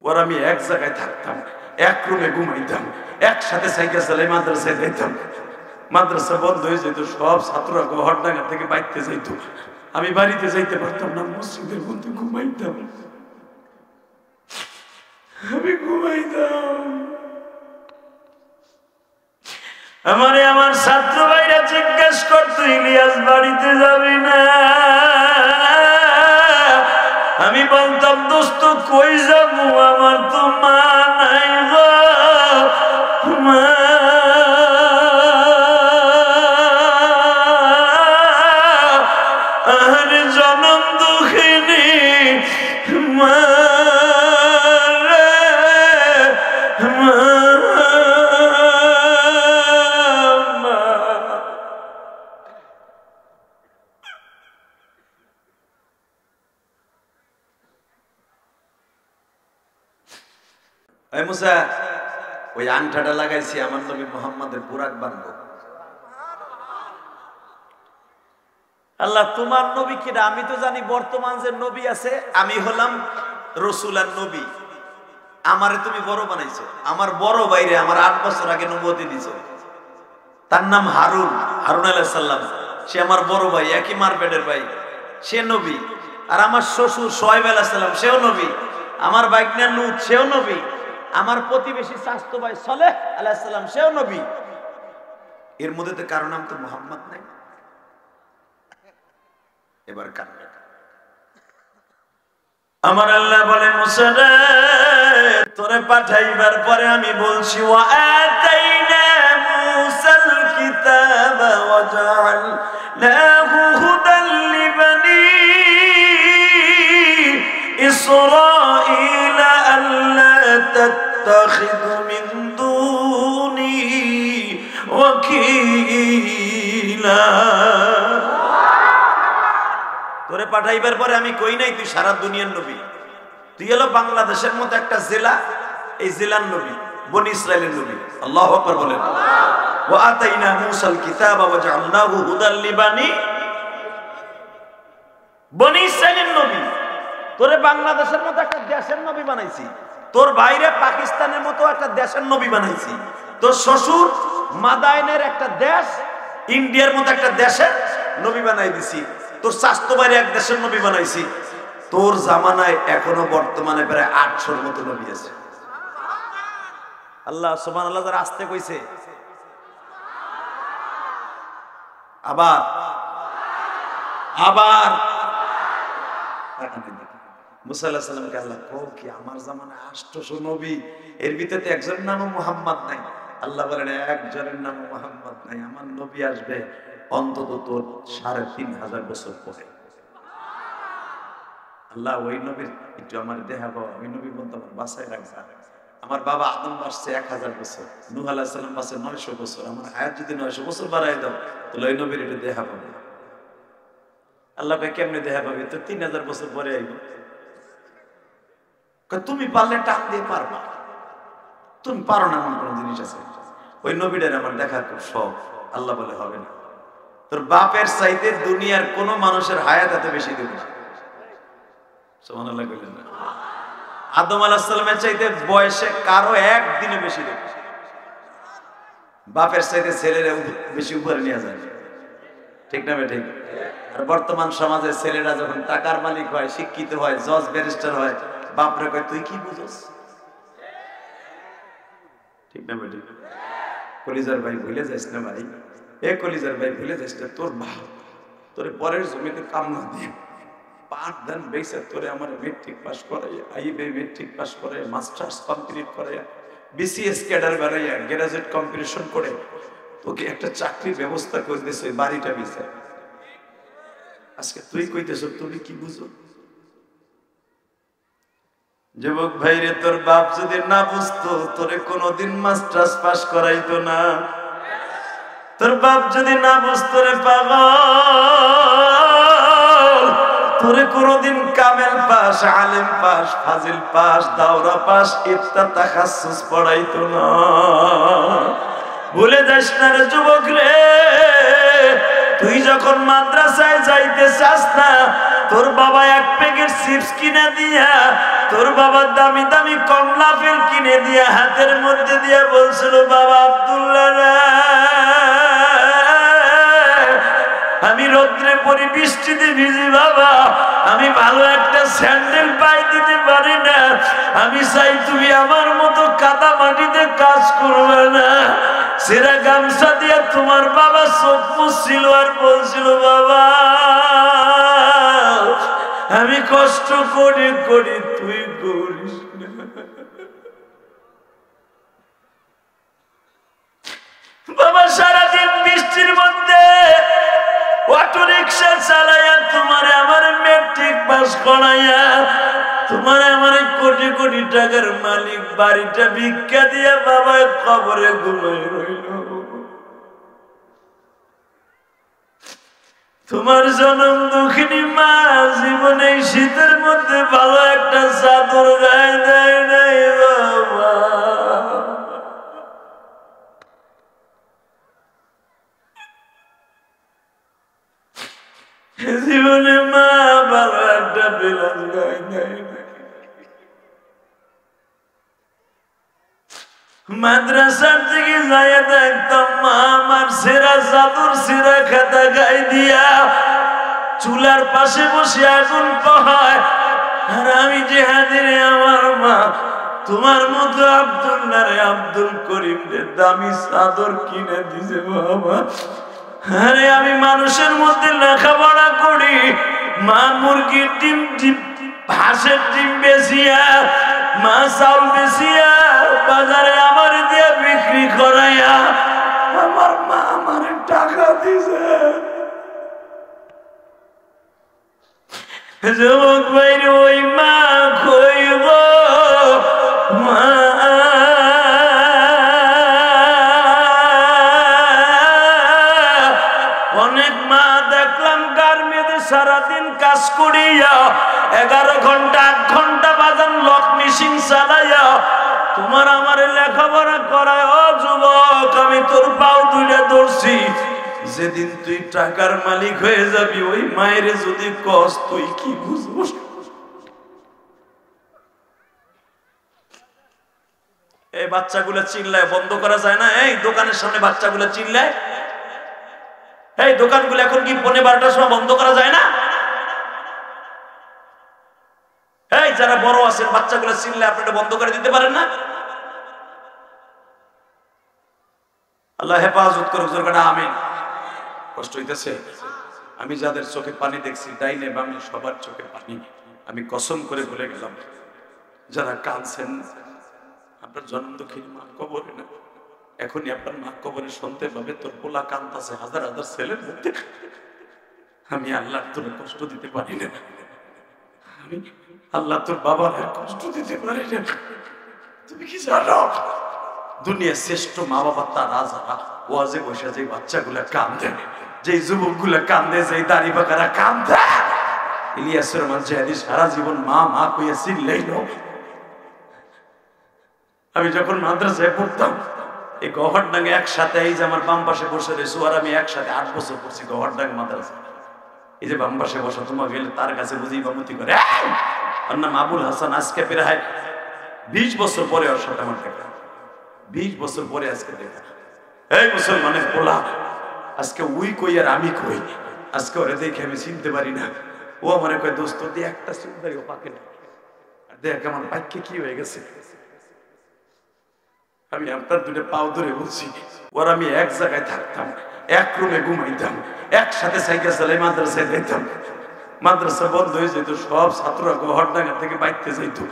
ওর আমি এক জায়গায় থাকতাম, এক রুমে ঘুমাইতাম, একসাথে সাইকেল চালাই মাদ্রাসায় যাইতাম। মাদ্রাসা বন্ধ হয়ে যেত, সব ছাত্ররা হরডাঙ্গা থেকে বাইতে যাইতো, আমি বাড়িতে যাইতে পারতাম না, মসজিদের মধ্যে ঘুমাইতাম, আমি ঘুমাইতাম। আমারে আমার ছাত্র ভাইরা জিজ্ঞেস করতো, ইলিয়াস বাড়িতে যাবি না? আমি বলতাম, দোস্ত কই যাবো, আমার তো মা নাই গো, মা আর জনম দুঃখিনী মা রে, মা। মুসা, ওই আংটাটা লাগাইছি আমার নবী মুহাম্মাদের বুরাক বানবো। আল্লাহ, তোমার নবী কিনা? আমি তো জানি বর্তমান যে নবী আছে, আমি হলাম রসুল আর নবী। আমারে তুমি বড় বানাইছো, আমার বড় ভাইরে আমার 8 বছর আগে নবুয়তি দিছো। তার নাম হারুন, হারুন আলাইহিস সালাম। সে আমার বড় ভাই, একই মারপেটের ভাই, সে নবী। আর আমার শ্বশুর সোহাইব আলাইহিস সালাম, সেও নবী। আমার ভাইগনা লূত, সেও নবী। আমার প্রতিবেশী স্বাস্থ্য ভাই সালেহ আলাইহিস সালাম, সেও নবী। এর মধ্যে তো কারো নাম তো মুহাম্মদ নাই। এবার কারণ আমার আল্লাহ বলে, মুসা রে, তোরে পাঠাইবার পরে আমি বলছি, ওয়া আতাইনা মুসাল কিতাবা ওয়া জাআলনাহু হুদাল লিবানি ইসরাঈলা আল্লা তাত্তাখিযু মিন দুনি ওয়াকিলা। তোরে পাঠাইবার পরে আমি কই নাই তুই সারা দুনিয়ার নবী, তুই হলো বাংলাদেশের মতো একটা জেলা, এই জেলার নবী, বনি ইসরাইলের নবী। আল্লাহু আকবার বলেন। ওয়া আতাইনা মুসাল কিতাবা ওয়া জাআলনাহু হুদাল লিবানি, বনি ইসরাইলের নবী। তোরে বাংলাদেশের মতো একটা দেশের নবী বানাইছি, তোর ভাইরে পাকিস্তানের মতো একটা দেশের নবী বানাইছি, তোর শ্বশুর মাদাইনের একটা দেশ, ইন্ডিয়ার মতো একটা দেশের নবী বানাই দিছি, তোর স্বাস্থ্য বাইরে এক দেশের নবী বানাইছি। তোর জামানায় এখনো বর্তমানে প্রায় 800-র মতো নবী আছে। আল্লাহ সুবহানাল্লাহ, যারা আসতে কইছে আবার আবার মুসা আলাইহিস সালামকে আল্লাহ কও কি, আমার জামানায় 800 নবী, এর ভিতরে একজনের নাম মুহাম্মদ নাই। আল্লাহ বলেন, একজনের নাম মুহাম্মদ নাই, আমার নবী আসবে অন্তত তোর 3500 বছর পরে। আল্লাহ ওই নবীর একটু আমার দেখাবো, ওই নবী বলতো আমার বাসায় রাখবা। আমার বাবা আদম বাঁচছে 1000 বছর, নূহ আলাইহিস সালাম বাঁচছে 900 বছর, আমার হায়াত যদি 900 বছর বাড়াই দাও তাহলে ওই নবীর একটু দেখা পাবো। আল্লাহ ভাই কেমনে দেখা পাবি? তো 3000 বছর পরে আইব। তুমি পারলে টান দিয়ে পারবা, তুমি পারো না এমন কোন জিনিস আছে? ওই নবীটার আমার দেখার খুব শখ। আল্লাহ বলে, হবে না, তোর বাপের চাইতে দুনিয়ার কোন মানুষের হায়াত এত বেশি দেবে না। সুবহানাল্লাহ কইলেন না? আদম আলাইহিস সালামের চাইতে বয়সে কারো একদিনে বেশি দেবে। বাপের চাইতে ছেলেরা বেশি উপরে নিয়ে যায়, ঠিক না ঠিক? আর বর্তমান সমাজে ছেলেরা যখন টাকার মালিক হয়, শিক্ষিত হয়, জজ ব্যারিস্টার হয়, বাপরে কয় তুই কি বুঝোস? ঠিক না ঠিক? কলিজার ভাই ভুলে যাস না ভাই, এ কলিজার ভাই ভুলে যাস না, তোর বাপ তোরে পরের জমিতে কাম না দিয়ে পাঁচ ধান বেসে তোরে আমার মেট্রিক পাস করাইয়া, আইবে মেট্রিক পাস করাইয়া, মাস্টার্স কমপ্লিট করাইয়া, বিসিএস ক্যাডার বানাইয়া, গ্রাজুয়েট কম্পিটিশন করে তোকে একটা চাকরির ব্যবস্থা করে দিয়েছে ওই বাড়িটা বিছে। আজকে তুই কইতেছ তুমি কি বুঝো? যুবক ভাইরে, তোর বাপ যদি না বুঝতো তোরে কোনোদিন মাস্টার্স পাস করাইতো না। তোর বাপ যদি না বুঝতো রে পাগল, তোরে কোনোদিন কামেল পাস, আলেম পাস, ফাজিল পাস, দাওরা পাস, ইফতা তাখাসসুস পড়াইতো না। ভুলে যাস না রে যুবক রে, তুই যখন মাদ্রাসায় যাইতে চাস না, তোর বাবা এক প্যাকেট চিপস কিনে দিয়া তোর বাবা দামি দামি কমলা ফেল কিনে দিয়ে হাতের মধ্যে দিয়ে বলছিল, বাবা আব্দুল্লাহ রে, আমি রৌদ্রে পড়ি বৃষ্টিতে ভিজি বাবা, আমি ভালো একটা স্যান্ডেল পাই দিতে পারি না, আমি চাই তুমি আমার মতো কাদা মাটিতে কাজ করবে না। সেরা গামছা দিয়ে তোমার বাবা চোখ মুছছিল আর বলছিল, বাবা আমি কষ্ট করি করি, তুই করিস না। বাবা সারাদিন বৃষ্টির মধ্যে অটো রিক্সা চালাইয়া তোমার আমার মেট্রিক পাস করাইয়া তোমার আমার কোটি কোটি টাকার মালিক বাড়িটা ভিক্ষা দিয়া বাবা কবরে ঘুমাই রইল। তোমার জনম দুঃখিনী মা জীবনে শীতের মধ্যে ভালো একটা চাদর গায়ে দেয় নাই বাবা। জীবনে মা ভালো একটা বিলাস গায়ে দেয় নাই। মাদ্রাসার থেকে যাইয়া দেখতাম মা আমার সেরা চাদর সেরা খাতা গায়ে দিয়া চুলার পাশে বসে আগুন পোহায়, আর আমি যে হাজিরে আমার মা তোমার মতো আব্দুল্লাহ রে আব্দুল করিম রে দামি চাদর কিনে দিছে বাবা। আরে আমি মানুষের মধ্যে লেখাপড়া করি, মা মুরগির ডিম হাঁসের ডিম বেচিয়া মা চাউল বেচিয়া বাজারে আমার দিয়া বিক্রি করাইয়া আমার মা আমার টাকা দিছে। যুবক ভাইর ওই মা কইব মা অনেক মা দেখলাম গার্মেন্টে সারাদিন কাজ করিয়া 11 ঘন্টা 8 ঘন্টা বাজান লক মেশিন চালাইয়া তোমার আমার লেখাপড়া করায়। ও যুবক আমি তোর পাও দুইটা ধরছি, যেদিন তুই টাকার মালিক হয়ে যাবি ওই মায়ের যদি কস তুই কি বুঝবো। এই বাচ্চাগুলো চিল্লায় বন্ধ করা যায় না? এই দোকানের সামনে বাচ্চাগুলো চিল্লায়, এই দোকানগুলো এখন কি 12:30টার সময় বন্ধ করা যায় না? এই যারা বড় আছেন বাচ্চাগুলো চিল্লায় আপনারা বন্ধ করে দিতে পারেন না? আল্লাহ হেফাজত করুক, জোরে আমিন। কষ্ট হইতেছে? আমি যাদের চোখে পানি দেখছি ডাইনে বামে সবার চোখে পানি, আমি কসম করে বলে গেলাম যারা কাঁদছেন আপনার জন্ম দুঃখিনী মা কবরে না, এখনই আপনার মা কবরে শুনতে পাবে তোর পোলা কাঁদতেছে হাজার হাজার ছেলের মধ্যে। আমি আল্লাহ তোর কষ্ট দিতে পারি না, আমি আল্লাহ তোর বাবার কষ্ট দিতে পারি না। তুমি কি জানো দুনিয়ার শ্রেষ্ঠ মা বাবা তারা যারা ওয়াজে বসে যে বাচ্চাগুলা কান্দে, যে যুবকগুলা কান্দে, যে দাড়ি পাকারা কান্দে। ইলিয়াসের মাঝে সারা জীবন মা মা কইয়া চিল্লাইল। আমি যখন মাদ্রাসায় পড়তাম এই গহরডাঙ্গে একসাথে, এই যে আমার বাম পাশে বসে রয়েছে আর আমি একসাথে 8 বছর পড়ছি গহরডাঙ্গ মাদ্রাসা। এই যে বাম পাশে বসা তোমার গেলে তার কাছে বুঝি বামতি করে, ওর নাম আবুল হাসান। আজকে প্রায় 20 বছর পরে ওর সাথে আমার দেখা, 20 বছর পরে আজকে দেখা। এই মুসলমানের পোলা আজকে উই কই আর আমি কই, আজকে ওরে দেখে আমি চিনতে পারি না। ও আমার কয় দোস্ত দিয়ে একটা সুন্দরী ও পাকে না, দেখ আমার পাইকে কি হয়ে গেছে। আমি আপনার দুটো পাও ধরে বলছি, ওর আমি এক জায়গায় থাকতাম, এক রুমে ঘুমাইতাম, একসাথে সাইকেল চালাই মাদ্রাসায় যাইতাম। মাদ্রাসা বন্ধ হয়ে যেত, সব ছাত্ররা গহরডাঙ্গা থেকে বাইতে যাইতো,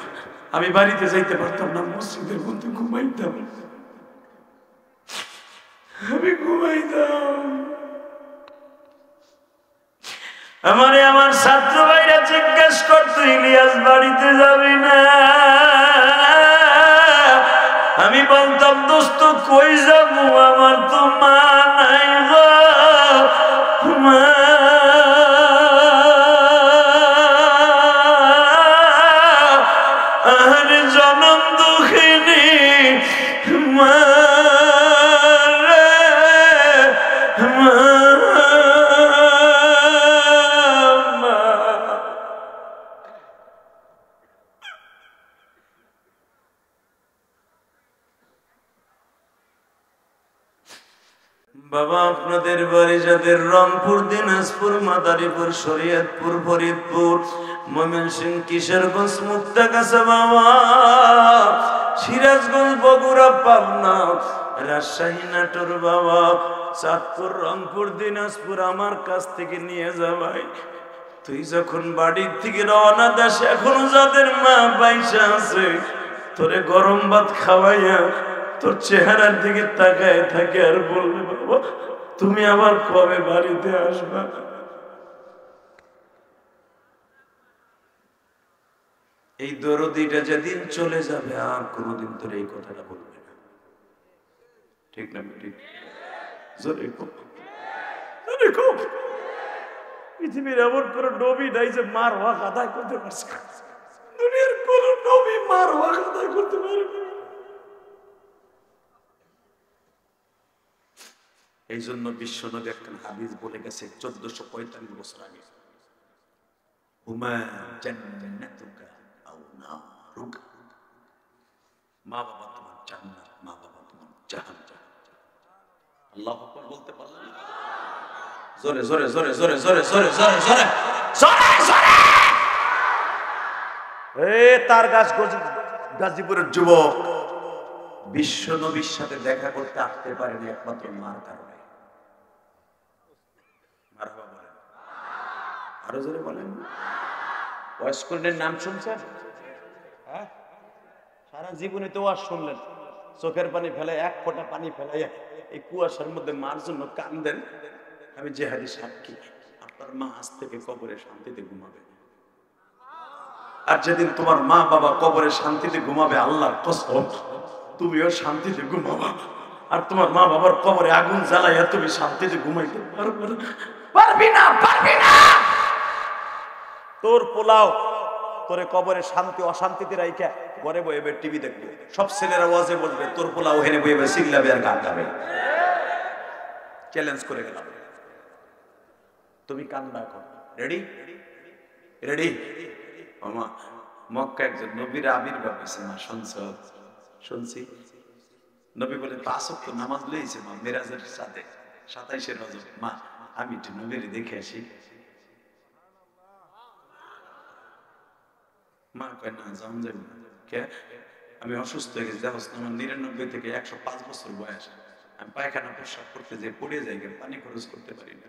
আমি বাড়িতে যাইতে পারতাম না, মসজিদের মধ্যে ঘুমাইতাম, আমি ঘুমাইতাম। আমারে আমার ছাত্র ভাইরা জিজ্ঞেস করতো ইলিয়াস বাড়িতে যাবি না? আমি বলতাম দোস্ত কই যাবো, আমার তো মা নাই গো মা। আরে জনম দুঃখিনী মা রে মা। বাবা আপনাদের বাড়ি যাদের রংপুর, দিনাজপুর, মাদারীপুর, শরীয়তপুর, ফরিদপুর, ময়মনসিংহ, কিশোরগঞ্জ, মুক্তাগাছা, বাবা সিরাজগঞ্জ, বগুড়া, পাবনা, রাজশাহী, নাটোর, বাবা চাঁদপুর, রংপুর, দিনাজপুর আমার কাছ থেকে নিয়ে যা ভাই। তুই যখন বাড়ির থেকে রওনা দাস, এখনো যাদের মা বাইসা আছে তোরে গরম ভাত খাওয়াইয়া তোর চেহারার দিকে তাকায় থাকে আর বলবে বাবা তুমি আবার কবে বাড়িতে আসবা। এই দরদিটা যেদিন চলে যাবে আর কোনোদিন তোর এই কথাটা বলবে না, ঠিক না? ঠিক জোরে পৃথিবীর এমন কোন নবী নাই যে মার হক আদায় করতে পারছে, দুনিয়ার কোন নবী মার হক আদায় করতে পারবে। এই জন্য বিশ্ব নবী একটা হাদিস বলে গেছে 1445 বছর আগে, হুমা জান্নাতুকা আও নারুকা, মা বাবা তোমার জান্নাত, মা বাবা তোমার জাহান্নাম। আল্লাহু আকবার বলতে পারলেন? জোরে জোরে জোরে জোরে জোরে জোরে জোরে জোরে জোরে জোরে। তার গাজীপুরের যুবক বিশ্ব নবীর সাথে দেখা করতে আসতে পারেনি একমাত্র মার কারণে। মারহাবা বলেন, আরো জোরে বলেন। ওয়াসকনের নাম শুনছেন? হ্যাঁ, সারা জীবনে তো ওয়াজ শুনলেন, চোখের পানি ফেলে এক ফোঁটা পানি ফেলাইয়া এই কুয়াশার মধ্যে মার জন্য কান্দেন। আমি জেহাদি সাক্ষী, আপনার মা আজ থেকে কবরে শান্তিতে ঘুমাবে। আর যেদিন তোমার মা বাবা কবরে শান্তিতে ঘুমাবে, আল্লাহর কসম তুমিও শান্তিতে ঘুমাবা। আর তোমার মা বাবার কবরে আগুন জ্বালাইয়া তুমি শান্তিতে ঘুমাইতে পারবি না, পারবি না। তোর পোলাও তোরে কবরে শান্তি অশান্তিতে রাইখা ঘরে বইবে টিভি দেখবে, সব ছেলেরা ওয়াজে বলবে, তোর পোলাও হেনে বইবে সিগলাবে আর গান গাবে। চ্যালেঞ্জ করে গেলাম, তুমি কান্দা কর। Ready ready? মামা মক্কা একজন নবীর আবির্ভাব হয়েছে, মা শুনছি। নবী বলে 5 ওয়াক্ত নামাজ লইছে মা মেরাজের সাথে 27শে রজব, মা আমি একটু নবীর দেখে আসি। মা কয় না যাওয়া যাবে না। কে? আমি অসুস্থ হয়ে গেছি, দেখো আমার 99 থেকে 105 বছর বয়স, আমি পায়খানা প্রস্রাব করতে যে পড়ে যাই, পানি খরচ করতে পারি না।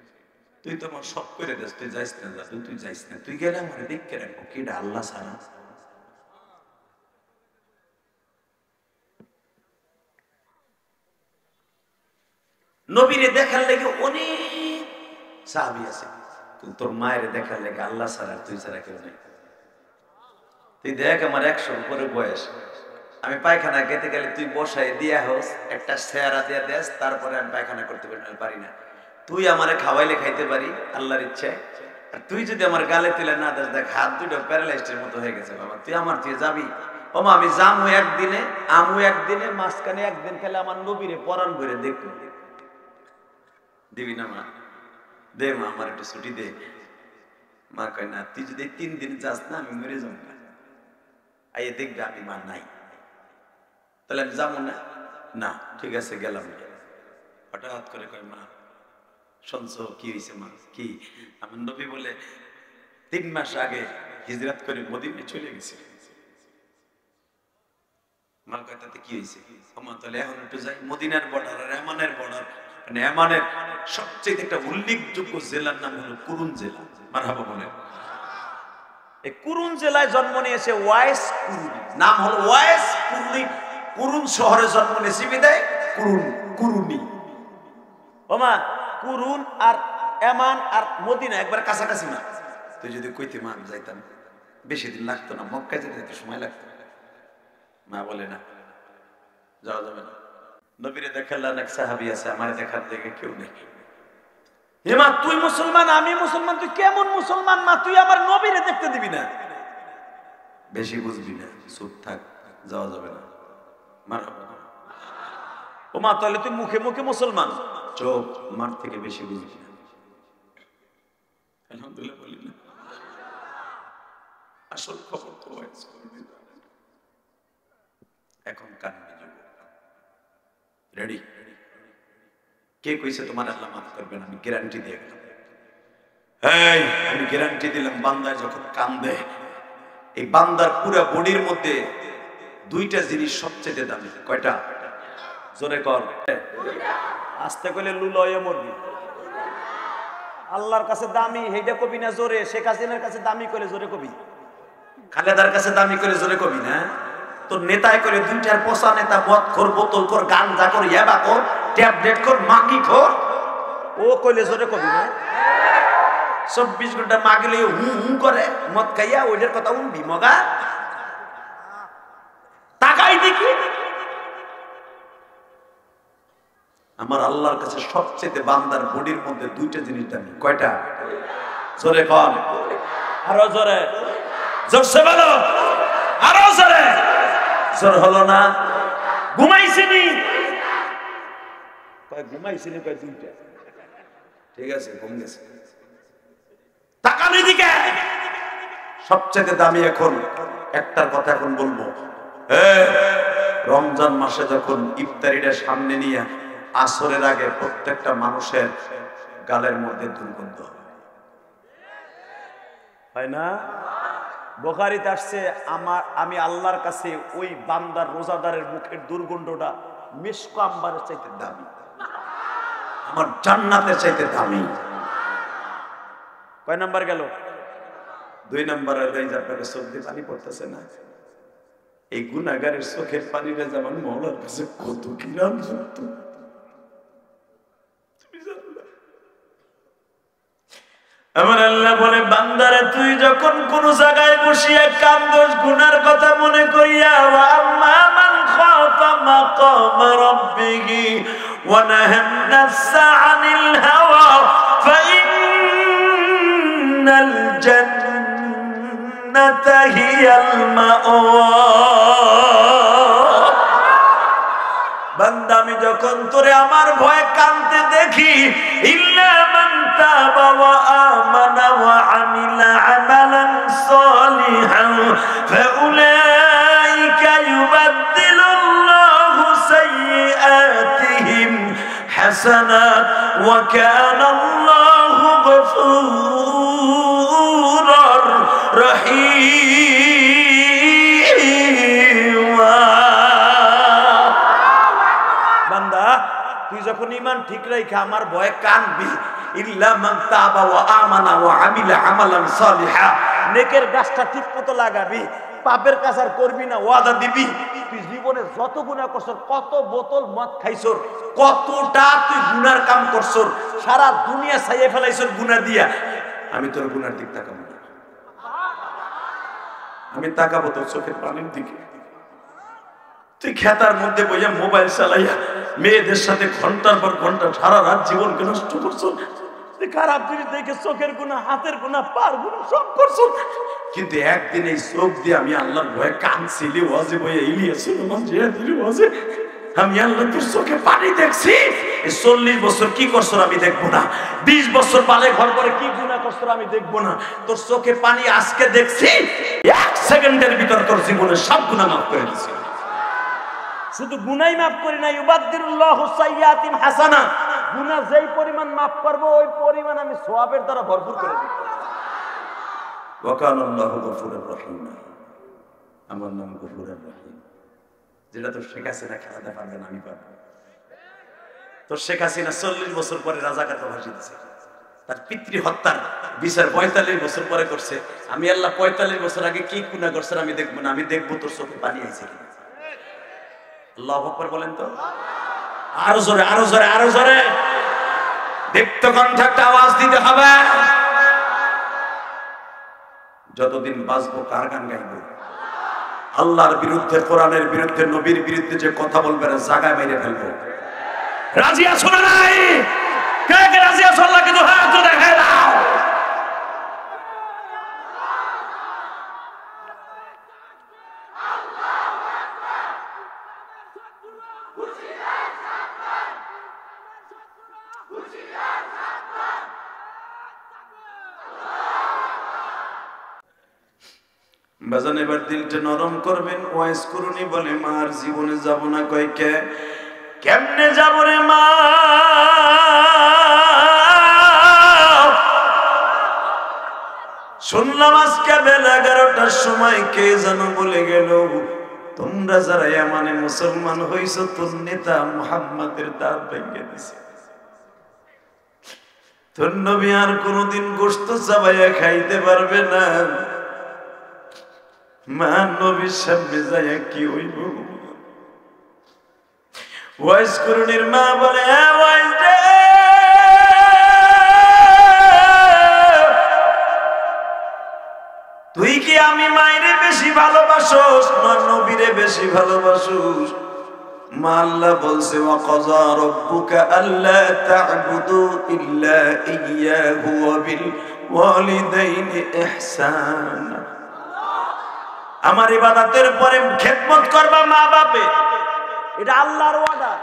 তুই তো আমার সব করে দেস, তুই যাইস না, দাদু তুই যাইস না, তুই গেলে আমার দেখে রাখবো কিটা আল্লাহ ছাড়া। নবীরে দেখার লেগে অনেক সাহাবী আছে, কিন্তু তোর মায়ের দেখার লেগে আল্লাহ ছাড়া তুই ছাড়া কেউ নেই। তুই দেখ আমার 100 উপরে বয়স, আমি পায়খানা খেতে গেলে তুই বসাই দিয়া হোস, একটা চেহারা দিয়া দেস, তারপরে আমি পায়খানা করতে পারি না। তুই আমারে খাওয়াইলে খাইতে পারি আল্লাহর ইচ্ছায়, আর তুই যদি আমার গালে তুলে না দেস, দেখ হাত দুটো প্যারালাইজডের মতো হয়ে গেছে। বাবা তুই আমার তুই যাবি? ওমা আমি যামু একদিনে, আমু একদিনে, মাঝখানে একদিন খেলে আমার নবীরে পরাণ ভরে দেখবো। দিবি না মা? দে মা আমার একটু ছুটি দে। মা কয় না, তুই যদি 3 দিন যাস না আমি মরে যাবো না, আইয়ে দেখবে আমি মা নাই। তাহলে আমি যাবো না? না ঠিক আছে গেলাম। হঠাৎ করে কয় মা শুনছো কি হয়েছে? মা কি? আমার নবী বলে 3 মাস আগে হিজরত করে মদিনায় চলে গেছে। মা কয় তাতে কি হয়েছে? মা তাহলে এখন একটু যাই। মদিনার বর্ডার আর এমানের বর্ডার, মানে এমানের সবচেয়ে একটা উল্লেখযোগ্য জেলার নাম হলো কুরুন জেলা। মারহাবা বলেন। এই কুরুন জেলায় জন্ম নিয়েছে ওয়াইস কুরুনি, নাম হলো ওয়াইস কুরুনি। কুরুন শহরে জন্ম নিয়েছে বিদায় কুরুনি। ওমা কুরুন আর এমান আর মদিনা একবার কাছাকাছি না। তুই যদি কইতে মা আমি যাইতাম, বেশি দিন লাগতো না, মক্কায় যেতে একটু সময় লাগতো। মা বলে না যাওয়া যাবে না। নবীরে দেখার অনেক সাহাবী আছে, আমার দেখার দেখে কেউ নেই। হেমা তুই মুসলমান আমি মুসলমান, তুই কেমন মুসলমান মা? তুই আমার নবীরে দেখতে দিবি না? বেশি বুঝবি না, চুপ থাক, যাওয়া যাবে না। মারহাবা। ও মা তাহলে তুই মুখে মুখে মুসলমান, চোখ মার থেকে বেশি বুঝবি না। আলহামদুলিল্লাহ বলি না? আসল খবর তো এখন কান্দি যুবক। রেডি? কে কইছে তোমার আল্লাহ মাফ করবেন? আমি গ্যারান্টি দিয়ে গেলাম, আমি গ্যারান্টি দিলাম। বান্দায় যখন কান্দে, এই বান্দার পুরো বডির মধ্যে দুইটা জিনিস সবচেয়ে দামি। কয়টা? জোরে কর। আস্তে কইলে লুলয়ে মরবি। আল্লাহর কাছে দামি হেইটা কবি না জোরে, শেখ হাসিনার কাছে দামি কইলে জোরে কবি, খালেদার কাছে দামি করে জোরে কবি না। তোর নেতায় করে দুইটার পচা নেতা, মদ খোর, বোতল খোর, গাঞ্জা খোর, ইয়াবা খোর, ট্যাবলেট খোর, মাগি খোর, ও কইলে জোরে কবি না। 24 ঘন্টা মাগলে হু হু করে মদ খাইয়া, ওইটার কথা উনবি মগা। তাকাই দেখি আমার আল্লাহর কাছে সবচেয়ে বান্দার বডির মধ্যে দুইটা জিনিস দামি। কয়টা? জোরে কর, আরো জোরে, জোরসে বলো, আরো জোরে। জোর হলো না? ঘুমাইছিনি? কয় ঘুমাইছিনি, কয় দুইটা। ঠিক আছে, ঘুম গেছে। তাকালি দিকে সবচেয়ে দামি এখন একটার কথা এখন বলবো। রমজান মাসে যখন ইফতারিটা সামনে নিয়ে আসরের আগে প্রত্যেকটা মানুষের গালের মধ্যে দুর্গন্ধ হয় না? বুখারীতে আসছে, আমি আল্লাহর কাছে ওই বান্দার রোজাদারের মুখের দুর্গন্ধটা মিশক আম্বারের চাইতে দামি, আমার জান্নাতের চাইতে দামি। কয় নাম্বার গেল? 2 নাম্বার। আপনাকে চোখ দিয়ে পানি পড়তেছে না? এই গুনাহগারের চোখের পানিটা যেমন মওলার কাছে কত কিরাম যুক্ত, তুমি জানো না? আমার আল্লাহ বলে, বান্দারে তুই যখন কোন জায়গায় বসিয়া কান্দোস গুনার কথা মনে করিয়া, ওয়া আম্মা মান খাফা মাকাম রাব্বিহি ওয়া নাহান নাফসা আনিল হাওয়া ফাইন্নাল জান্নাতা হিয়াল মাওয়া। বান্দা, আমি যখন তোরে আমার ভয়ে কাঁদতে দেখি, ইল্লা মান তাবা ওয়া আমানা ওয়া আমিলা আমালান সালিহান ফাউলাইকা ইউবাদদিলুল্লাহু সাইয়্যাতিহিম হাসানাত ওয়া কানা আল্লাহু গফুরার রহিম। বান্দা, তুই যখন ঈমান ঠিক রাখা আমার ভয়ে কাঁদবি, ইল্লা মান তাবা ওয়া আমানা ওয়া আমিলা আমালান সালিহা, নেকের গাছটা ঠিক মতো লাগাবি, পাপের কাজ আর করবি না, ওয়াদা দিবি। তুই জীবনে যত গুনাহ করছস, কত বোতল মদ খাইছস, কতটা তুই গুনার কাম করছস, সারা দুনিয়া ছাইয়ে ফেলাইছস গুনাহ দিয়া, আমি তোর গুনার দিক তাকাবো না। আমি তাকাবো তোর চোখের পানির দিকে। তুই খেতার মধ্যে বইয়া মোবাইল চালাইয়া মেয়েদের সাথে ঘন্টার পর ঘন্টা সারা রাত জীবনকে নষ্ট করছো, খারাপ জিনিস দেখে চোখের গুনাহ, হাতের গুনাহ, পার গুনাহ সব করছো। কিন্তু একদিন এই চোখ দিয়ে আমি আল্লাহর ভয়ে কাঁদছিলি, ওয়াজে বইয়া ইলিয়াস সুলেমান জিয়া দিলি ওয়াজে, আমি আল্লাহ তোর চোখে পানি দেখছি। 40 বছর কি করছো আমি দেখবো না, 20 বছর পালে ঘর করে কি গুনাহ করছো আমি দেখবো না, তোর চোখে পানি আজকে দেখছি, 1 সেকেন্ডের ভিতর তোর জীবনের সব গুনাহ মাফ করে দিছি। শুধু গুনাই মাফ করি না, ইউবাদদিলুল্লাহু সাইয়্যাতিম হাসানা, গুনাহ যেই পরিমাণ মাফ করব ওই পরিমাণ আমি সওয়াবের দ্বারা ভরপুর করে দেব। ওয়া কানা আল্লাহু গফুরুর রহিম, আমার নাম গফুরুর রহিম। যেটা তো শেখ হাসিনা খেলাতে পারবে না, আমি পারবো। তো শেখ হাসিনা 40 বছর পরে রাজাকারকে ফাঁসি দিয়েছে, তার পিতৃ হত্যার বিচার 45 বছর পরে করছে। আমি আল্লাহ 45 বছর আগে কি গুনাহ করছেন আমি দেখবো না, আমি দেখবো তোর চোখে পানি আইছে কিনা। আল্লাহু আকবার বলেন তো, আরো জোরে, আরো জোরে, আরো জোরে, দীপ্ত কণ্ঠে একটা আওয়াজ দিতে হবে। যতদিন বাঁচবো কার গান গাইবো? আল্লাহর বিরুদ্ধে, কোরআনের বিরুদ্ধে, নবীর বিরুদ্ধে যে কথা বলবে না, জায়গায় মেরে ফেলবো। রাজি আছো না নাই? কে কে রাজি আছো? আল্লাহকে তো হাত দেখায় দাও। বাজান, এবার দিলটা নরম করবেন। ওয়াইস করুনি বলে মার জীবনে যাব না, কয় কে? কেমনে যাব রে মা, শুনলাম আজকে বেলা 11টার সময় কে যেন বলে গেল, তোমরা যারা ইয়ামানে মুসলমান হইছো তোর নেতা মুহাম্মাদের দাঁত ভেঙে দিছে। তোর নবী আর কোনদিন গোশত চাবাইয়া খাইতে পারবে না। মা নবীর সামনে যাইয়া কি হইব? ওয়াইস করুণীর মা বলে, ওয়াইস রে, তুই কি আমি মায়েরে বেশি ভালোবাসোস না নবীরে বেশি ভালোবাসোস? মা আল্লাহ বলছে, ওয়া কাযা রাব্বুকা আল্লা তা'বুদু ইল্লা ইয়্যাহু ওয়া বিল ওয়ালিদাইনি ইহসানা। আমার ইবাদতের পরে খেদমত করবা মা বাপে, এটা আল্লাহর ওয়াদা।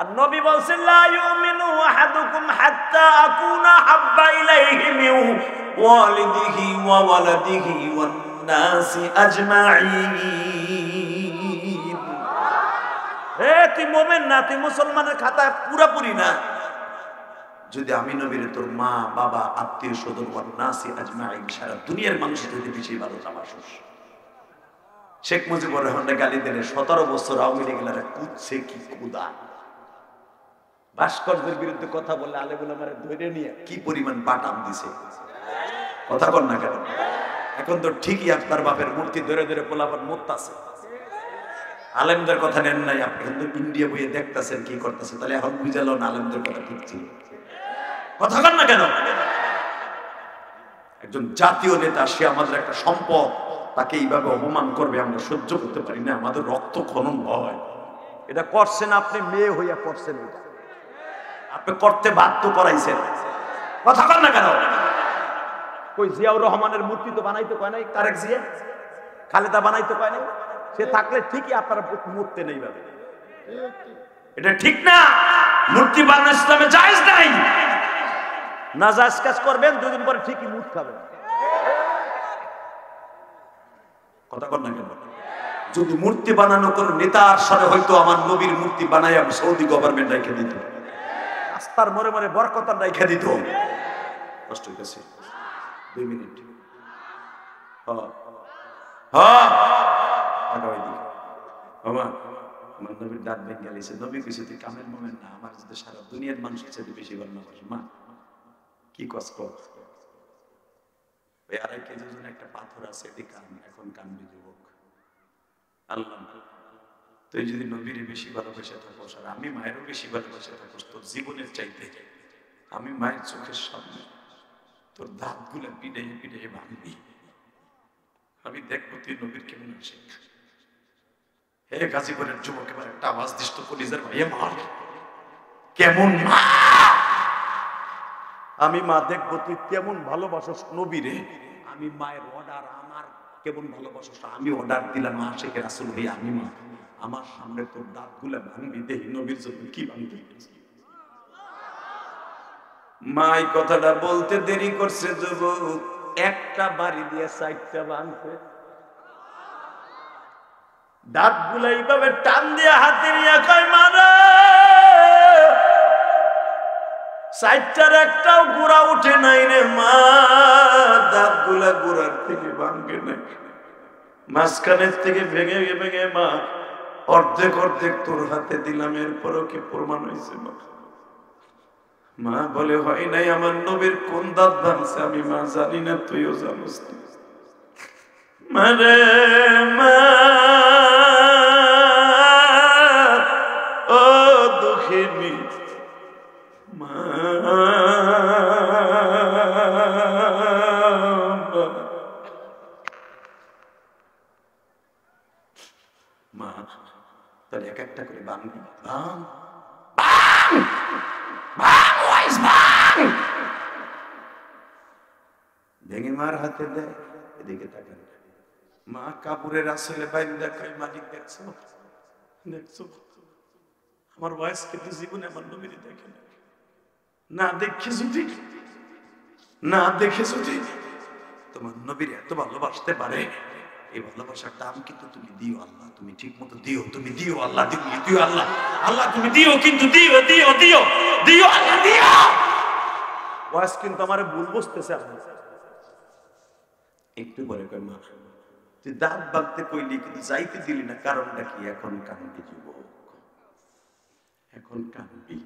আর নবী বলছেন, লা ইউমিনু আহাদুকুম হাত্তা আকুনা হাব্বা ইলাইহি মিন ওয়ালিদিহি ওয়া ওয়ালাদিহি ওয়ান নাসি আজমাইন। তুই মুমিন না, তুই মুসলমানের খাতা পুরোপুরি না যদি আমি নবীর তোর মা বাবা আত্মীয় স্বজন ওয়ান নাসি আজমাইন সারা দুনিয়ার মানুষের থেকে বেশি ভালোবাসিস। শেখ মুজিবুর রহমানের গালি দিলে 17 বছর আওয়ামী লীগের কুদছে কি কুদা। ভাস্করদের বিরুদ্ধে কথা বললে আলেমুল আমারে ধরে নিয়ে কি পরিমাণ বাটাম দিছে, কথা বল না কেন? এখন তো ঠিকই আপনার বাপের মূর্তি ধরে ধরে পোলাপান মুত্তাছে। আলেমদের কথা নেন নাই, আপনি কিন্তু ইন্ডিয়া বইয়ে দেখতেছেন কি করতেছে, তাহলে এখন বুঝালো না আলেমদের কথা ঠিক ছিল। কথা বল না কেন? একজন জাতীয় নেতা, সে আমাদের একটা সম্পদ, তাকে এইভাবে অপমান করবে আমরা সহ্য করতে পারি না, আমাদের রক্ত খনন হয়। এটা করছেন আপনি, মেয়ে হইয়া করছেন, এটা আপনি করতে বাধ্য করাইছেন। কথা বল না কেন? কই জিয়াউর রহমানের মূর্তি তো বানাইতে কয় নাই, তারেক জিয়া খালেদা বানাইতে কয় নাই, সে থাকলে ঠিকই আপনারা মূর্তি নেই পাবে। এটা ঠিক না, মূর্তি বানানো ইসলামে জায়েজ নাই। না জায়েজ কাজ করবেন, দুদিন পরে ঠিকই মুখ খাবেন। কথা বল না কেন? যদি মূর্তি বানানো কোন নেতার সাথে হয়তো আমার নবীর মূর্তি বানাই সৌদি গভর্নমেন্ট রেখে দিত, রাস্তার মোড়ে মোড়ে বরকতার রেখে দিত। কষ্ট হইতেছে, 2 মিনিট। আমার নবীর দাঁত ভেঙে গেছে। নবী কিছু তুই কামের মোমেন না, আমার যদি সারা দুনিয়ার মানুষের সাথে বেশি ভালোবাসে। মা কি কষ্ট, ওই 2.5 কেজি ওজনের একটা পাথর আছে, এখন কানবি যুবক। আল্লাহ, তুই যদি নবীর বেশি ভালোবেসে থাকোস আর আমি মায়েরও বেশি ভালোবেসে থাকোস, তোর জীবনের চাইতে আমি মায়ের চোখের সামনে তোর দাঁত গুলো পিড়ে পিড়ে ভাঙবি। আমি দেখবো তুই নবীর কেমন আসে। হে গাজীপুরের যুবক, এবার একটা আওয়াজ দিস তো কলিজার ভাইয়া মার কেমন মা। আমি মা দেখবো তুই কেমন ভালোবাসস নবীরে। আমি মায়ের অর্ডার, আমার কেমন ভালোবাসস আমি অর্ডার দিলাম, আশিকে রাসূল হই আমি মা। আমার সামনে তোর দাঁত গুলা ভাঙবি, দেখি নবীর জন্য কি ভাঙবি। মা এই কথাটা বলতে দেরি করছে যুবক, একটা বাড়ি দিয়ে 4টা ভাঙছে। দাঁত গুলা এইভাবে টান দিয়ে হাতে নিয়ে কয়, মারা 4টার একটাও গোড়া উঠে নাই রে মা। দাঁত গুলা গোড়ার থেকে ভাঙে নাই, মাঝখানের থেকে ভেঙে ভেঙে মা অর্ধেক অর্ধেক তোর হাতে দিলাম, এরপরও কি প্রমাণ হয়েছে? মা বলে, হয় নাই। আমার নবীর কোন দাঁত ভাঙছে আমি মা জানি না, তুইও জানিস না। মারে মা, ও দুঃখিনী মা, মা তাহলে এক একটা করে ভাঙবি। ভাঙ ভেঙে মার হাতে দেয়, এদিকে তাকান। মা কাপড়ের আসলে বাইরে দেখায়, মালিক দেখছো দেখছো আমার বয়স কিন্তু জীবনে আমার নবীরে দেখে না। দেখে যদি তোমার নবীর এত ভালোবাসতে পারে, এই ভালোবাসার দাম কিন্তু তুমি দিও আল্লাহ, তুমি ঠিক মতো দিও, তুমি দিও আল্লাহ, দিও আল্লাহ, আল্লাহ তুমি দিও, কিন্তু দিও দিও দিও দিও আল্লাহ দিও। ওয়াজ কিন্তু আমারে ভুল বুঝতেছে আপনি। একটু পরে কই মা তুই দাঁত বাঁধতে কইলি কিন্তু যাইতে দিলি না, কারণটা কি? এখন কানবি যুবক, এখন কানবি।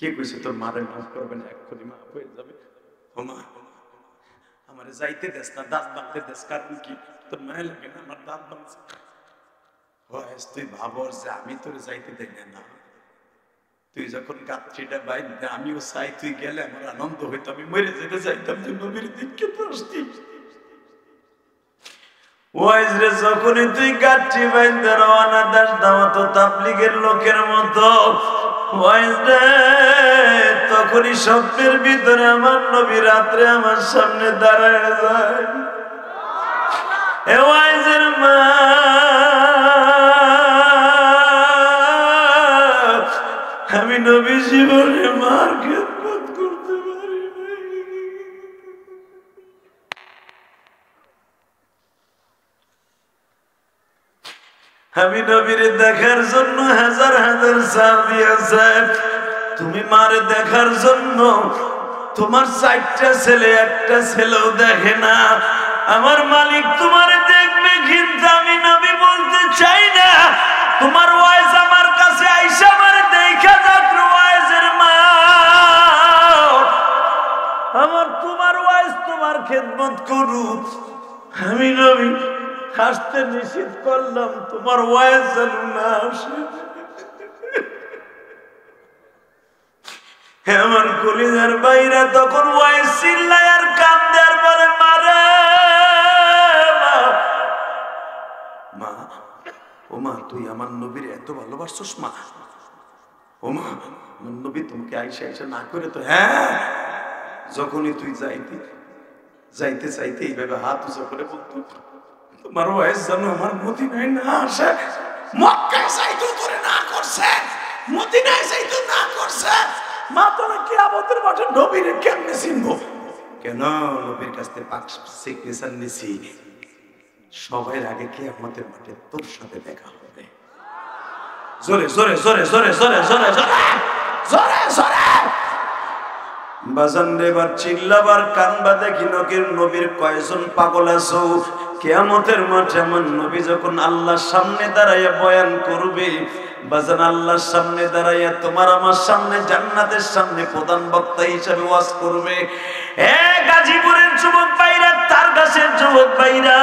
কে কইছে তোর মারে মাফ করবে না? এক্ষুনি মাফ হয়ে যাবে। ও মা আমারে যাইতে দেস না, দাঁত বাঁধতে দেস, কারণ কি? তোর মায়ের লাগে না আমার দাঁত বাঁধছে। তুই ভাবর যে আমি তোর যাইতে দেই না, তুই যখন গাত্রীটা বাইরে আমিও চাই তুই গেলে আমার আনন্দ হইতো, আমি মরে যেতে চাইতাম যে নবীর দিকে তো আসতি। ওয়াইজরে যখনই তুই গাত্রী বাইরে রওনা দাস দাওয়াত তাবলীগের লোকের মতো, ওয়াইজরে তখনই স্বপ্নের ভিতরে আমার নবী রাত্রে আমার সামনে দাঁড়ায় যায়। এ ওয়াইজের মা আমি নবী জীবনে মার খেদমত করতে পারি নাই। আমি নবীরে দেখার জন্য হাজার হাজার সাহাবী আছে, তুমি মারে দেখার জন্য তোমার 4টা ছেলে একটা ছেলেও দেখে না। আমার মালিক তোমারে দেখবে, কিন্তু আমি নবী বলতে চাই না। তোমার ওয়াইজ আমার কাছে আইসা আমার দেখা যাক ওয়াইজের মা, আমার তোমার ওয়াইজ তোমার খেদমত করুক। আমি নবী হাসতে নিষেধ করলাম, তোমার ওয়াইজ যেন না আসে। আমার কলিজার বাইরা তখন ওয়াইজ চিল্লায় আর কান্দে আর বলে মারে মা, ও মা তুই আমার নবীর এত ভালোবাসছস মা? ও মা আমার নবী তোমাকে আইসা আইসা না করে তো? হ্যাঁ, যখনই তুই যাইতে চাইতে এইভাবে হাত উঁচা করে বলতো তোমার ওয়াইজ জানো আমার মদিনায় না আসে, মক্কায় যাইতো তোরে না করছে, মদিনায় যাইতো না করছে। মা তোরা কিয়ামতের মাঠে নবীরে কেমনে চিনবো? কেন? নবীর কাছ থেকে পাক সিগনেচার নিছি, সবাই আগে কিয়ামতের মাঠে তোর সাথে দেখা হবে। জোরে জোরে জোরে জোরে জোরে জোরে জোরে জোরে জোরে বাজান রে, এবার চিল্লাবার কানবা দেখি নবীর কয়জন পাগল আছো। কিয়ামতের মাঠে আমার নবী যখন আল্লাহর সামনে দাঁড়াইয়া বয়ান করবে, বাজান আল্লাহর সামনে দাঁড়াইয়া তোমার আমার সামনে জান্নাতের সামনে প্রধান বক্তা হিসেবে ওয়াজ করবে। এ গাজীপুরের যুবক ভাইরা, তার গাছের যুবক ভাইরা,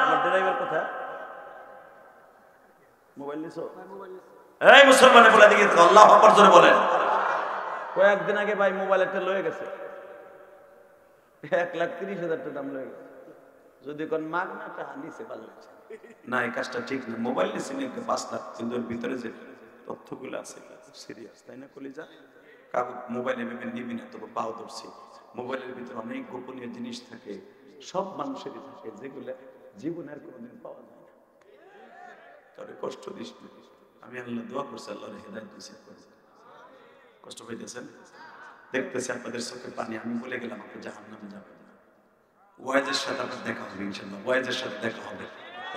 আমার ড্রাইভার কথা মোবাইল নিছো? এই মুসলমানে বলে দিকে আল্লাহু আকবার জোরে বলেন। কয়েকদিন আগে ভাই মোবাইল একটা লয়ে গেছে, 1,30,000 টাকা দাম লয়ে গেছে। যদি কোন মাগনাটা নিছে ভালো লাগছে না, এই কাজটা ঠিক না। মোবাইল নিছে 5 লাখ, কিন্তু এর ভিতরে যে তথ্যগুলো আছে সিরিয়াস, তাই না? কলিজা কাগজ মোবাইলে ভেবে নিবি না, তবে পাও ধরছি। মোবাইলের ভিতরে অনেক গোপনীয় জিনিস থাকে, সব মানুষেরই থাকে, যেগুলো জীবনে আর কোনোদিন পাওয়া যায় না। তবে কষ্ট দিস না, আমি আল্লাহ দোয়া করছি আল্লাহর হেদায়েত নসিব করুন। কষ্ট পাইতেছেন? দেখতেছি আপনাদের চোখে পানি, আমি বলে গেলাম আপনি জাহান্নামে যাবেন না। ওয়াইজের সাথে আপনার দেখা হবে ইনশাআল্লাহ, ওয়াইজের সাথে দেখা হবে।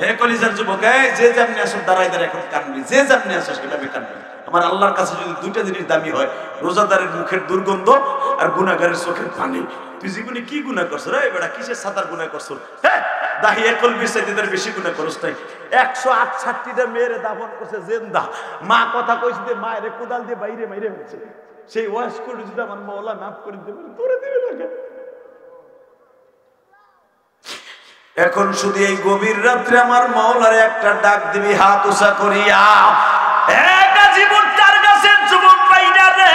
এ কলিজার যুবক, এই যে যেমনি আসো দাঁড়াই দাঁড়াই এখন কানবি, যে যেমনি আসো সেভাবে কানবি। আমার আল্লাহর কাছে যদি 2টা জিনিস দামি হয়, রোজাদারের মুখের দুর্গন্ধ আর গুনাহগারের চোখের পানি। তুই জীবনে কি গুনাহ করছ রে বেটা? কিসের সাতার গুনাহ করছ? হ্যাঁ, দাহি একল বিসাইতে বেশি গুনাহ করছ তাই। 168টা মেয়েরে দাফন করছে জিন্দা। মা কথা কইছে যে মায়ের কোদাল দিয়ে বাইরে মাইরে হচ্ছে। সেই ওয়াশ করে যদি আমার মাওলা মাফ করে দিবে, তোরে দিবে না। এখন শুধু এই গভীর রাত্রে আমার মাওলার একটা ডাক দিবি হাত উঁচা করিয়া। গাজীপুর তার গাছের যুবক ভাইরা রে,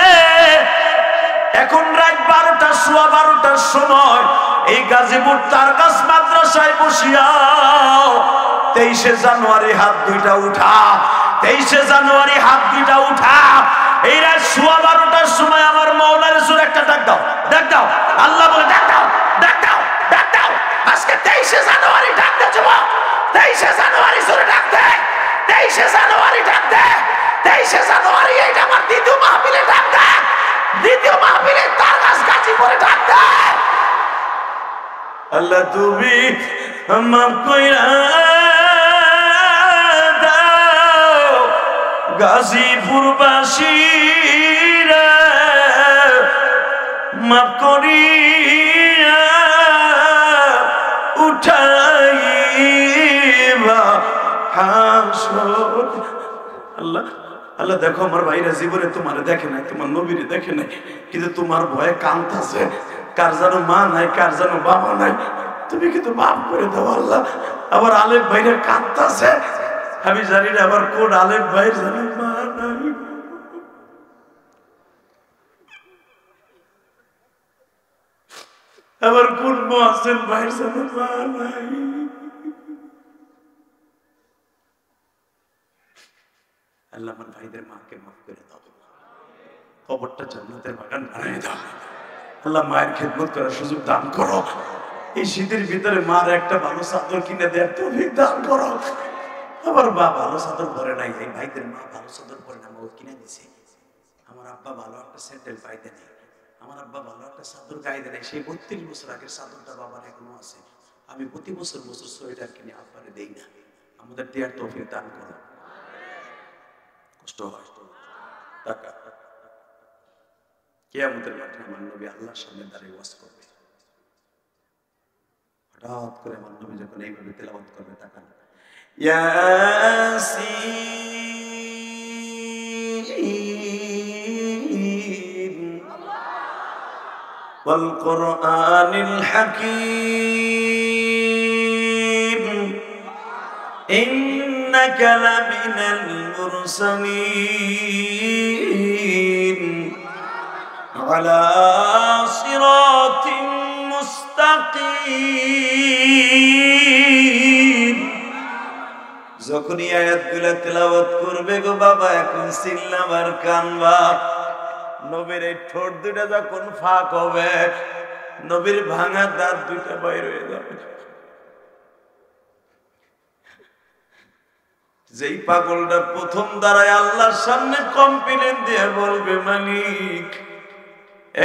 এখন রাত 12টা, সোয়া 12টার সময় এই গাজীপুর তার গাছ মাদ্রাসায় বসিয়া 23শে জানুয়ারি হাত দুইটা উঠা, 23শে জানুয়ারি হাত দুইটা উঠা। এই রাত সোয়া 12টার সময় আমার মাওলার জোরে একটা ডাক দাও, ডাক দাও। আল্লাহ বলে ডাক দাও, ডাক দাও, ডাক দাও। আজকে 23শে জানুয়ারি ডাক দে যুবক, 23শে জানুয়ারি জোরে ডাক দে, 23শে জানুয়ারি ডাক দে, 23শে জানুয়ারি। এইটা আমার দ্বিতীয় মাহফিলে ডাক দে, দ্বিতীয় মাহফিলে তার গাছ গাজীপুরে ডাক দে। আল্লাহ তুমি মাফ কইরা দাও গাজীপুরবাসীরা মাফ করিয়া উঠাইবা হাসর। আল্লাহ আল্লাহ দেখো আমার ভাইরা জীবনে তোমার দেখে নাই, তোমার নবীরে দেখে নাই, কিন্তু তোমার ভয়ে কাঁদতেছে। কার জানো মা নাই, কার জানো বাবা নাই, তুমি কিন্তু মাফ করে দাও আল্লাহ। আবার আলেম ভাইরা কাঁদতেছে, আমি জানি না আবার কোন আলেম ভাই জানো মা নাই। আবার কোন মুয়াজ্জিন ভাই জানো মা নাই। আল্লাহ আমার ভাইদের মাকে মাফ করে দাও, কবরটা জান্নাতের বাগান বানিয়ে দাও। আল্লাহ মায়ের খেদমত করার সুযোগ দান করো। এই শীতের ভিতরে মার একটা ভালো চাদর কিনে দেওয়ার তৌফিক দান করো। আমার মা ভালো চাদর পরে নাই, এই ভাইদের মা ভালো চাদর পরে না, আমাকে কিনে দিছে। আমার আব্বা ভালো একটা স্যান্ডেল পাইতে নেই, আমার আব্বা ভালো একটা চাদর গাইতে নেই। সেই 32 বছর আগের চাদরটা বাবার এখনো আছে। আমি প্রতি বছর বছর সোয়েটার কিনে আব্বারে দেই না। আমাদের দেওয়ার তৌফিক দান করো। কষ্ট হয় টাকা। কিয়ামতের মাঠে আমার নবী আল্লাহর সামনে দাঁড়িয়ে ওয়াজ করবে। হঠাৎ করে আমার নবী যখন এইভাবে তেলাওয়াত করবে, তাকান, ইয়াসিন ওয়াল কুরআনিল হাকীম ইন্নাকা লামিনাল মুরসালিন আলা সিরাতিন মুস্তাকিম। যখন এই আয়াতগুলো তেলাওয়াত করবে গো বাবা, এখন চিল্লাম আর কানবা। নবীর এই ঠোঁট দুটা যখন ফাঁক হবে, নবীর ভাঙা দাঁত দুইটা বাইর হয়ে যাবে। যেই পাগলটা প্রথম দাঁড়ায় আল্লাহর সামনে কমপ্লেন দিয়ে বলবে, মালিক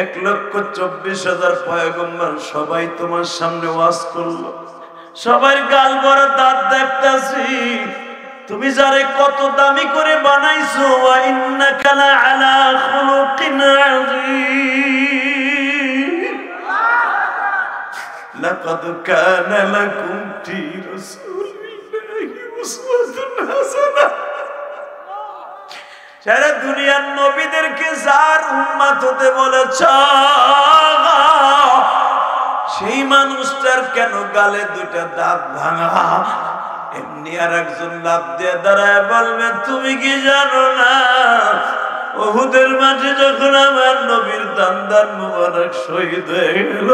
1,24,000 পয়গম্বর সবাই তোমার সামনে ওয়াজ করলো, সবার গাল ভরা দাঁত দেখতাছি, তুমি যারে কত দামি করে বানাইছো, ওয়া ইন্নাকা লাআলা খুলুকিন আযীম। লাকাদ কানা লাকুম ফি রাসূলিল্লাহি উসওয়াতুন হাসানাহ। সারা দুনিয়ার নবীদেরকে যার উম্মত হতে বলেছ, সেই মানুষটার কেন গালে দুইটা দাঁত ভাঙা? এমনি আর একজন লাফ দিয়ে দাঁড়ায় বলবে, তুমি কি জানো না উহুদের মাঠে যখন আমার নবীর দান্দার মুবারক শহীদ হয়ে গেল,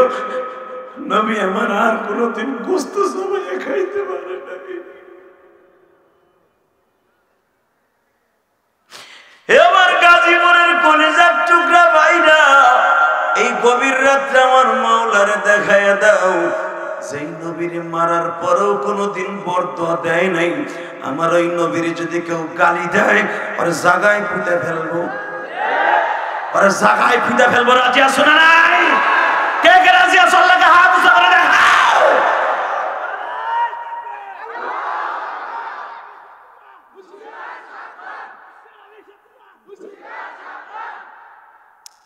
নবী আমার আর কোনোদিন গোশত জমাইয়া খাইতে পারে নাই। এবার গাজীপুরের কলিজার টুকরা ভাইরা, এই গভীর রাত্রে আমার মাওলারে দেখাইয়া দাও, যেই নবীর মারার পরেও কোনোদিন বরদোয়া দেয় নাই, আমার ওই নবীর যদি কেউ গালি দেয়, ওর জায়গায় পুঁতে ফেলবো, ওর জায়গায় পুঁতে ফেলবো। রাজি আছো না নাই? কে কে রাজি আছো? আল্লাহকে হাত উঁচু করে দেখাও।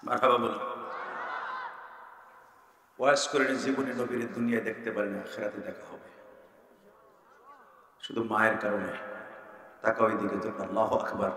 মারহাবা বলো। ওয়াজ করে জীবনে নবীর দুনিয়ায় দেখতে পারে না, আখিরাতে দেখা হবে। শুধু মায়ের কারণে। তাকাও এদিকে, আল্লাহু আকবার।